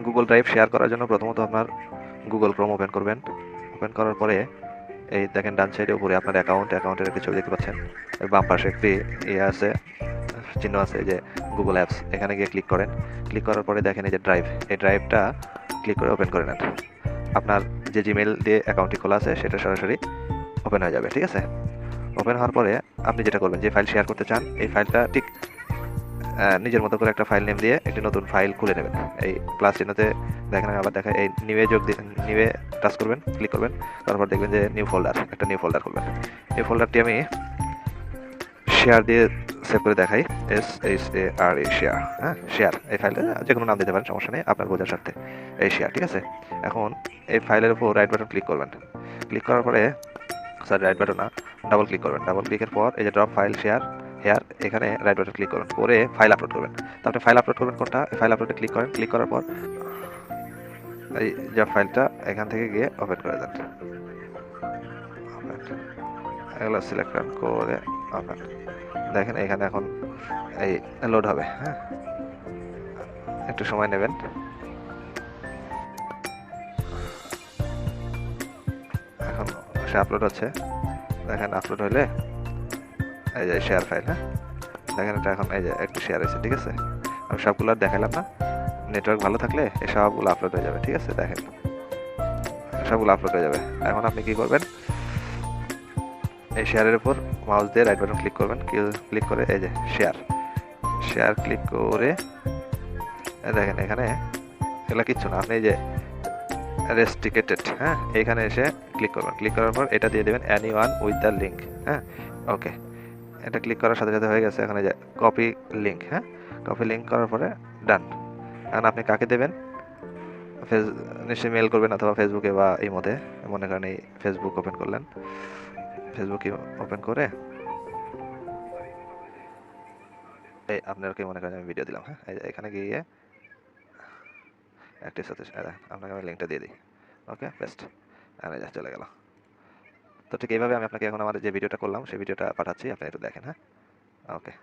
Google drive share করার জন্য প্রথমত আপনার গুগল ক্রোম ওপেন করবেন। ওপেন করার পরে এই দেখেন ডান সাইডে উপরে আপনার অ্যাকাউন্টের একটি ছবি দেখতে পাচ্ছেন। এর বাম পাশে একটি ইয়ে আছে, চিহ্ন আছে যে গুগল অ্যাপস। এখানে গিয়ে ক্লিক করেন। ক্লিক করার পরে দেখেন এই যে ড্রাইভ, এই ড্রাইভটা ক্লিক করে ওপেন করে নেন। আপনার যে জিমেল দিয়ে অ্যাকাউন্টটি খোলা আছে সেটা সরাসরি ওপেন হয়ে যাবে, ঠিক আছে? ওপেন হওয়ার পরে আপনি যেটা করবেন, যে ফাইল শেয়ার করতে চান এই ফাইলটা ঠিক নিজের মতো করে একটা ফাইল নেম দিয়ে একটি নতুন ফাইল খুলে নেবেন। এই প্লাস চিহ্নতে দেখেন আবার দেখা এই নিউয়ে নিউয়ে টাচ করবেন, ক্লিক করবেন। তারপর দেখবেন যে একটা নিউ ফোল্ডার খুলবেন। এই ফোল্ডারটি আমি শেয়ার দিয়ে সেভ করে দেখাই, SHARE শেয়ার। হ্যাঁ, শেয়ার। এই ফাইলটা যে কোনো নাম দিতে পারেন, সমস্যা নেই আপনার বোঝার স্বার্থে। এই শেয়ার, ঠিক আছে? এখন এই ফাইলের উপর রাইট বাটন ক্লিক করবেন। ক্লিক করার পরে রাইট বাটন না, ডাবল ক্লিক করবেন। ডাবল ক্লিকের পর এই যে ড্রপ ফাইল শেয়ার হেয়ার, এখানে রাইট বাটন ক্লিক করবেন, করে ফাইল আপলোড করবেন। তারপরে ফাইল আপলোড করবেন কোনটা, ফাইল আপলোডে ক্লিক করেন। ক্লিক করার পর এই যে ফাইলটা এখান থেকে গিয়ে ওপেন করে দেন। এগুলো সিলেক্ট করে ওপেন। দেখেন এখানে এখন এই লোড হবে। হ্যাঁ, একটু সময় নেবেন। এখন সে আপলোড হচ্ছে। দেখেন আপলোড হলে এই যে শেয়ার ফাইল। হ্যাঁ, দেখেন এটা এখন এই যে একটু শেয়ার হয়েছে, ঠিক আছে? আমি সবগুলো আর দেখালাম না, নেটওয়ার্ক ভালো থাকলে এই সবগুলো আপলোড হয়ে যাবে, ঠিক আছে? দেখেন সবগুলো আপলোড হয়ে যাবে। এখন আপনি কি করবেন, এই শেয়ারের উপর মাউস দিয়ে রাইট বাটন ক্লিক করবেন। ক্লিক করে এই যে শেয়ার ক্লিক করে দেখেন এখানে এগুলো কিচ্ছু না, আপনি এই যে রেস্ট্রিকেটেড, হ্যাঁ, এখানে এসে ক্লিক করবেন। ক্লিক করার পর এটা দিয়ে দেবেন এনিওয়ান উইথ দ্য লিঙ্ক। হ্যাঁ, ওকে, এটা ক্লিক করার সাথে সাথে হয়ে গেছে। এখন এই যে কপি লিঙ্ক, হ্যাঁ, কপি লিঙ্ক করার পরে ডান। এখন আপনি কাকে দেবেন, নিশ্চয়ই মেল করবেন অথবা ফেসবুকে বা ইমোতে। মনে করেন এই ফেসবুক ওপেন করলেন, ফেসবুক ওপেন করে এই আপনাকে মনে করেন আমি ভিডিও দিলাম। হ্যাঁ, এই যে এখানে গিয়ে একটির সাথে আপনাকে আমি লিঙ্কটা দিয়ে দিই। ওকে, বেস্ট। আর এই যে চলে গেল। তো ঠিক এইভাবে আমি আপনাকে এখন আমার যে ভিডিওটা করলাম সেই ভিডিওটা পাঠাচ্ছি, আপনি একটু দেখেন। হ্যাঁ, ওকে।